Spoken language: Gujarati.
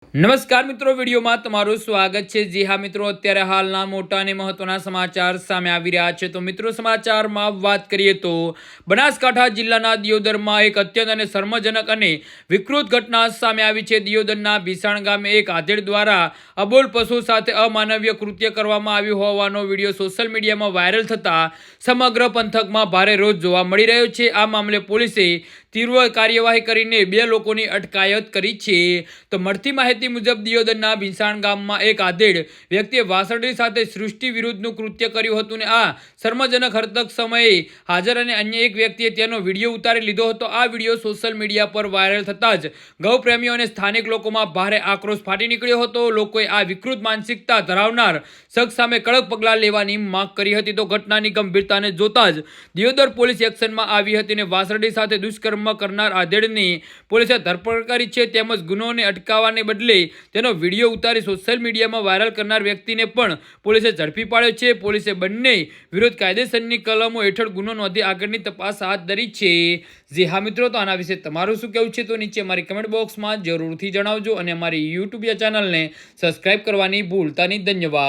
નમસ્કાર મિત્રો, વિડીયોમાં તમારું સ્વાગત છે। જી હા મિત્રો, અત્યારે હાલના મોટા અને મહત્વના સમાચાર સામે આવી રહ્યા છે। તો મિત્રો, સમાચારમાં વાત કરીએ તો બનાસકાંઠા જિલ્લાના દિયોદરમાં એક અત્યંત અને શર્મજનક અને વિકૃત ઘટના સામે આવી છે। દિયોદરના ભીસાણ ગામે એક આધેડ દ્વારા અબોલ પશુ સાથે અમાનવીય કૃત્ય કરવામાં આવ્યું હોવાનો વિડીયો સોશિયલ મીડિયામાં વાયરલ થતા સમગ્ર પંથકમાં ભારે રોષ જોવા મળી રહ્યો છે। આ મામલે પોલીસે તીવ્ર કાર્યવાહી કરીને 2 લોકોની અટકાયત કરી છે। તો મળતી માહિતી મુજબ દિયોદરના ભીસાણ ગામમાં એક આધેડ વ્યક્તિએ વાસળી સાથે સૃષ્ટિ વિરુદ્ધનું કૃત્ય કર્યું હતું ને આ શર્મજનક હરકત સમયે હાજર અને અન્ય એક વ્યક્તિએ તેનો વિડીયો ઉતારી લીધો હતો। આ વિડીયો સોશિયલ મીડિયા પર વાયરલ થતાં જ ગૌપ્રેમીઓ અને સ્થાનિક લોકોમાં ભારે આક્રોશ ફાટી નીકળ્યો હતો। લોકોએ આ વિકૃત માનસિકતા ધરાવનાર શખ્સ સામે કડક પગલાં લેવાની માંગ કરી હતી। તો ઘટનાની ગંભીરતાને જોતા જ દિયોદર પોલીસ એક્શનમાં આવી હતી અને વાસળી સાથે દુષ્કર્મ કરનાર આધેડની પોલીસે ધરપકડ કરી છે। તેમજ ગુનોને અટકાવવાને બદલે તેનો વિડીયો ઉતારી સોશિયલ મીડિયામાં વાયરલ કરનાર વ્યક્તિને પણ પોલીસે ઝડપી પાડ્યો છે। પોલીસે બંને વિરુદ્ધ કાયદેસરની કલમો હેઠળ ગુનો નોંધી આગળની તપાસ હાથ ધરી છે। જી હા મિત્રો, તો આના વિશે તમારું શું કહેવું છે તો નીચે અમારી કમેન્ટ બોક્સમાં જરૂરથી જણાવજો અને અમારી યુટ્યુબ ચેનલને સબસ્ક્રાઇબ કરવાની ભૂલતા નહીં। ધન્યવાદ।